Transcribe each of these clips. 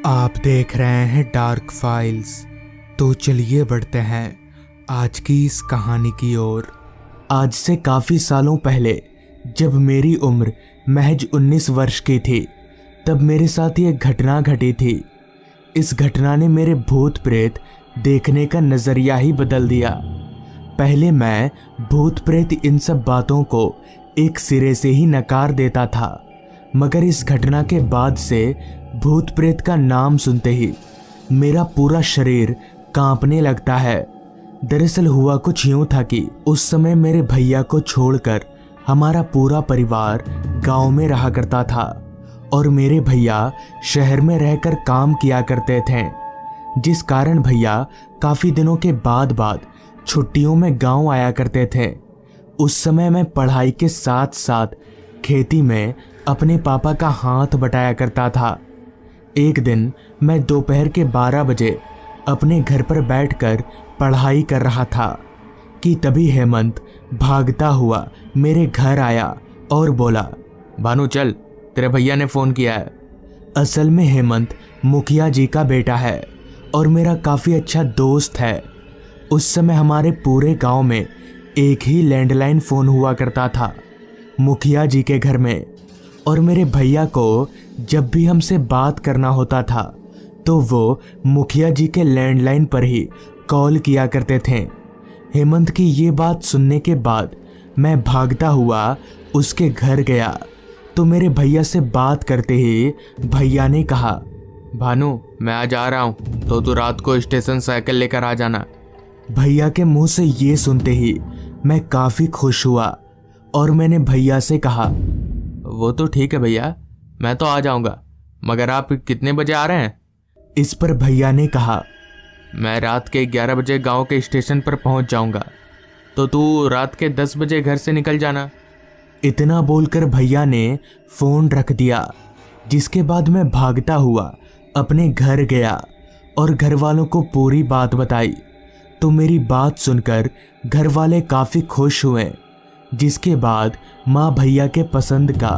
आप देख रहे हैं डार्क फाइल्स। तो चलिए बढ़ते हैं आज की इस कहानी की ओर। आज से काफ़ी सालों पहले जब मेरी उम्र महज 19 वर्ष की थी, तब मेरे साथ ये घटना घटी थी। इस घटना ने मेरे भूत प्रेत देखने का नज़रिया ही बदल दिया। पहले मैं भूत प्रेत इन सब बातों को एक सिरे से ही नकार देता था, मगर इस घटना के बाद से भूत प्रेत का नाम सुनते ही मेरा पूरा शरीर कांपने लगता है। दरअसल हुआ कुछ यूं था कि उस समय मेरे भैया को छोड़कर हमारा पूरा परिवार गांव में रहा करता था और मेरे भैया शहर में रहकर काम किया करते थे, जिस कारण भैया काफ़ी दिनों के बाद छुट्टियों में गांव आया करते थे। उस समय मैं पढ़ाई के साथ साथ खेती में अपने पापा का हाथ बटाया करता था। एक दिन मैं दोपहर के 12 बजे अपने घर पर बैठकर पढ़ाई कर रहा था कि तभी हेमंत भागता हुआ मेरे घर आया और बोला, भानु चल, तेरे भैया ने फ़ोन किया है। असल में हेमंत मुखिया जी का बेटा है और मेरा काफ़ी अच्छा दोस्त है। उस समय हमारे पूरे गांव में एक ही लैंडलाइन फ़ोन हुआ करता था, मुखिया जी के घर में। और मेरे भैया को जब भी हमसे बात करना होता था तो वो मुखिया जी के लैंडलाइन पर ही कॉल किया करते थे। हेमंत की ये बात सुनने के बाद मैं भागता हुआ उसके घर गया तो मेरे भैया से बात करते ही भैया ने कहा, भानु मैं आज आ रहा हूँ, तो तू रात को स्टेशन साइकिल लेकर आ जाना। भैया के मुंह से ये सुनते ही मैं काफ़ी खुश हुआ और मैंने भैया से कहा, वो तो ठीक है भैया, मैं तो आ जाऊंगा, मगर आप कितने बजे आ रहे हैं? इस पर भैया ने कहा, मैं रात के 11 बजे गांव के स्टेशन पर पहुंच जाऊंगा, तो तू रात के 10 बजे घर से निकल जाना। इतना बोलकर भैया ने फ़ोन रख दिया, जिसके बाद मैं भागता हुआ अपने घर गया और घर वालों को पूरी बात बताई। तो मेरी बात सुनकर घर वाले काफ़ी खुश हुए, जिसके बाद माँ भैया के पसंद का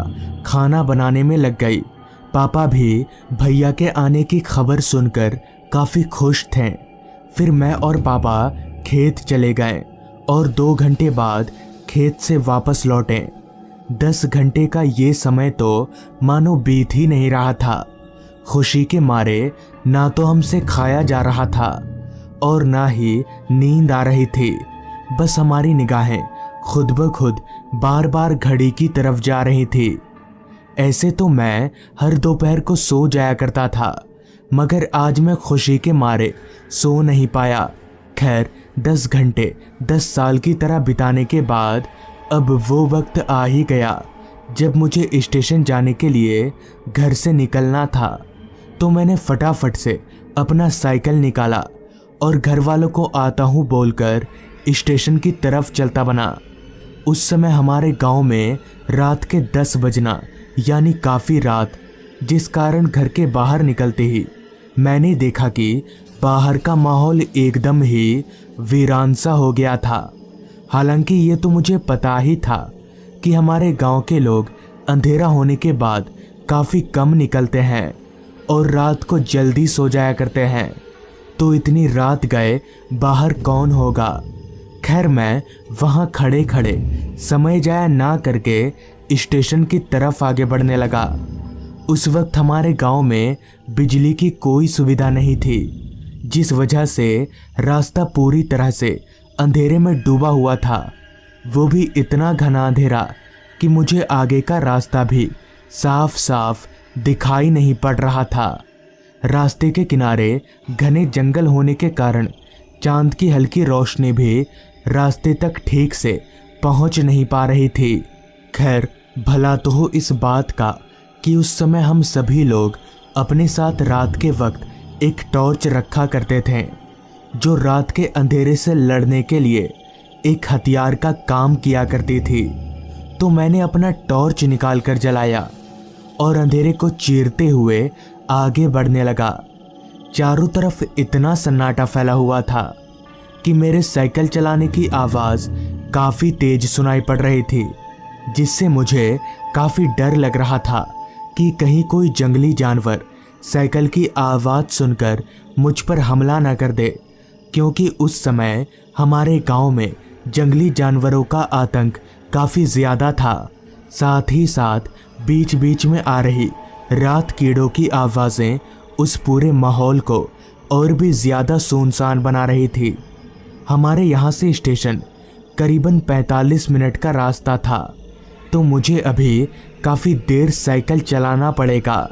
खाना बनाने में लग गई। पापा भी भैया के आने की खबर सुनकर काफ़ी खुश थे। फिर मैं और पापा खेत चले गए और 2 घंटे बाद खेत से वापस लौटे। 10 घंटे का ये समय तो मानो बीत ही नहीं रहा था। खुशी के मारे ना तो हमसे खाया जा रहा था और ना ही नींद आ रही थी। बस हमारी निगाहें खुद ब खुद बार बार घड़ी की तरफ जा रही थी। ऐसे तो मैं हर दोपहर को सो जाया करता था, मगर आज मैं खुशी के मारे सो नहीं पाया। खैर 10 घंटे 10 साल की तरह बिताने के बाद अब वो वक्त आ ही गया जब मुझे स्टेशन जाने के लिए घर से निकलना था। तो मैंने फटाफट से अपना साइकिल निकाला और घर वालों को आता हूँ बोलकर स्टेशन की तरफ चलता बना। उस समय हमारे गांव में रात के 10 बजना यानी काफ़ी रात, जिस कारण घर के बाहर निकलते ही मैंने देखा कि बाहर का माहौल एकदम ही वीरान सा हो गया था। हालांकि ये तो मुझे पता ही था कि हमारे गांव के लोग अंधेरा होने के बाद काफ़ी कम निकलते हैं और रात को जल्दी सो जाया करते हैं, तो इतनी रात गए बाहर कौन होगा। खैर मैं वहाँ खड़े खड़े समय जाया ना करके स्टेशन की तरफ आगे बढ़ने लगा। उस वक्त हमारे गांव में बिजली की कोई सुविधा नहीं थी, जिस वजह से रास्ता पूरी तरह से अंधेरे में डूबा हुआ था। वो भी इतना घना अंधेरा कि मुझे आगे का रास्ता भी साफ साफ दिखाई नहीं पड़ रहा था। रास्ते के किनारे घने जंगल होने के कारण चांद की हल्की रोशनी भी रास्ते तक ठीक से पहुंच नहीं पा रही थी। खैर भला तो हो इस बात का कि उस समय हम सभी लोग अपने साथ रात के वक्त एक टॉर्च रखा करते थे, जो रात के अंधेरे से लड़ने के लिए एक हथियार का काम किया करती थी। तो मैंने अपना टॉर्च निकाल कर जलाया और अंधेरे को चीरते हुए आगे बढ़ने लगा। चारों तरफ इतना सन्नाटा फैला हुआ था कि मेरे साइकिल चलाने की आवाज़ काफ़ी तेज सुनाई पड़ रही थी, जिससे मुझे काफ़ी डर लग रहा था कि कहीं कोई जंगली जानवर साइकिल की आवाज़ सुनकर मुझ पर हमला न कर दे, क्योंकि उस समय हमारे गांव में जंगली जानवरों का आतंक काफ़ी ज़्यादा था। साथ ही साथ बीच बीच में आ रही रात कीड़ों की आवाज़ें उस पूरे माहौल को और भी ज़्यादा सुनसान बना रही थी। हमारे यहाँ से स्टेशन करीबन 45 मिनट का रास्ता था, तो मुझे अभी काफ़ी देर साइकिल चलाना पड़ेगा।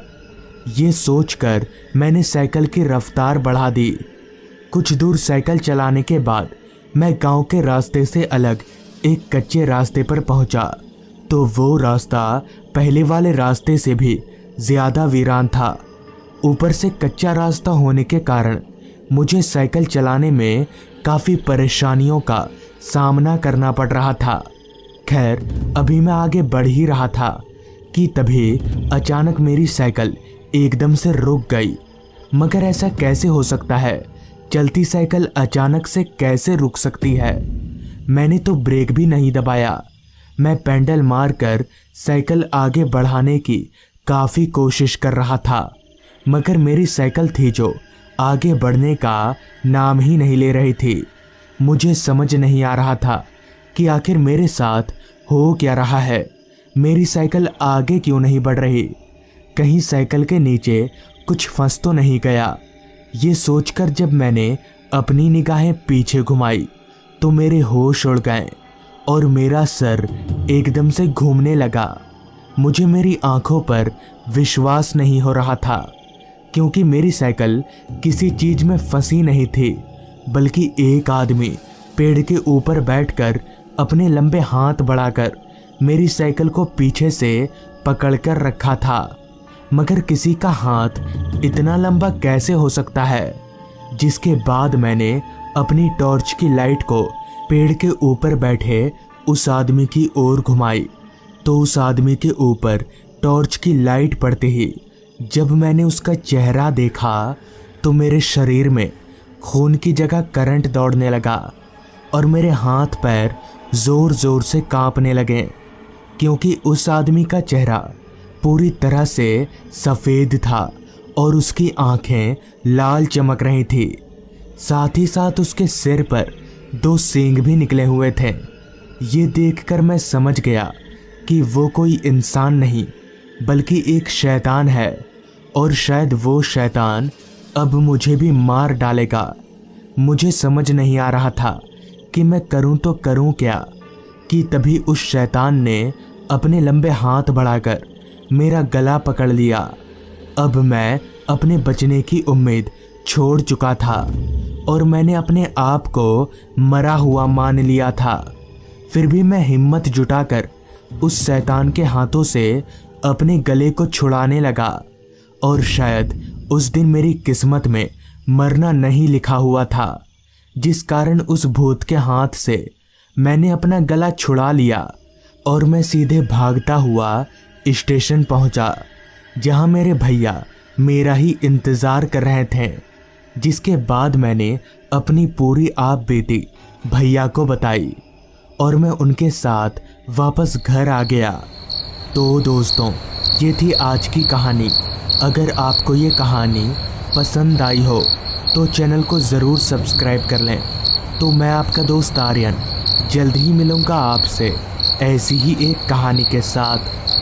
ये सोचकर मैंने साइकिल की रफ्तार बढ़ा दी। कुछ दूर साइकिल चलाने के बाद मैं गांव के रास्ते से अलग एक कच्चे रास्ते पर पहुंचा, तो वो रास्ता पहले वाले रास्ते से भी ज़्यादा वीरान था। ऊपर से कच्चा रास्ता होने के कारण मुझे साइकिल चलाने में काफ़ी परेशानियों का सामना करना पड़ रहा था। खैर, अभी मैं आगे बढ़ ही रहा था कि तभी अचानक मेरी साइकिल एकदम से रुक गई। मगर ऐसा कैसे हो सकता है? चलती साइकिल अचानक से कैसे रुक सकती है? मैंने तो ब्रेक भी नहीं दबाया। मैं पेडल मारकर साइकिल आगे बढ़ाने की काफ़ी कोशिश कर रहा था, मगर मेरी साइकिल थी जो आगे बढ़ने का नाम ही नहीं ले रही थी। मुझे समझ नहीं आ रहा था कि आखिर मेरे साथ हो क्या रहा है। मेरी साइकिल आगे क्यों नहीं बढ़ रही? कहीं साइकिल के नीचे कुछ फंस तो नहीं गया? ये सोचकर जब मैंने अपनी निगाहें पीछे घुमाई तो मेरे होश उड़ गए और मेरा सर एकदम से घूमने लगा। मुझे मेरी आंखों पर विश्वास नहीं हो रहा था, क्योंकि मेरी साइकिल किसी चीज़ में फंसी नहीं थी, बल्कि एक आदमी पेड़ के ऊपर बैठकर अपने लंबे हाथ बढ़ाकर मेरी साइकिल को पीछे से पकड़कर रखा था। मगर किसी का हाथ इतना लंबा कैसे हो सकता है? जिसके बाद मैंने अपनी टॉर्च की लाइट को पेड़ के ऊपर बैठे उस आदमी की ओर घुमाई, तो उस आदमी के ऊपर टॉर्च की लाइट पड़ते ही जब मैंने उसका चेहरा देखा तो मेरे शरीर में खून की जगह करंट दौड़ने लगा और मेरे हाथ पैर ज़ोर ज़ोर से कांपने लगे, क्योंकि उस आदमी का चेहरा पूरी तरह से सफ़ेद था और उसकी आंखें लाल चमक रही थी। साथ ही साथ उसके सिर पर 2 सींग भी निकले हुए थे। ये देखकर मैं समझ गया कि वो कोई इंसान नहीं बल्कि एक शैतान है, और शायद वो शैतान अब मुझे भी मार डालेगा। मुझे समझ नहीं आ रहा था कि मैं करूं तो करूं क्या, कि तभी उस शैतान ने अपने लंबे हाथ बढ़ाकर मेरा गला पकड़ लिया। अब मैं अपने बचने की उम्मीद छोड़ चुका था और मैंने अपने आप को मरा हुआ मान लिया था। फिर भी मैं हिम्मत जुटाकर उस शैतान के हाथों से अपने गले को छुड़ाने लगा, और शायद उस दिन मेरी किस्मत में मरना नहीं लिखा हुआ था, जिस कारण उस भूत के हाथ से मैंने अपना गला छुड़ा लिया और मैं सीधे भागता हुआ स्टेशन पहुंचा, जहां मेरे भैया मेरा ही इंतज़ार कर रहे थे। जिसके बाद मैंने अपनी पूरी आप बीती भैया को बताई और मैं उनके साथ वापस घर आ गया। तो दोस्तों, ये थी आज की कहानी। अगर आपको ये कहानी पसंद आई हो तो चैनल को ज़रूर सब्सक्राइब कर लें। तो मैं आपका दोस्त आर्यन जल्द ही मिलूँगा आपसे ऐसी ही एक कहानी के साथ।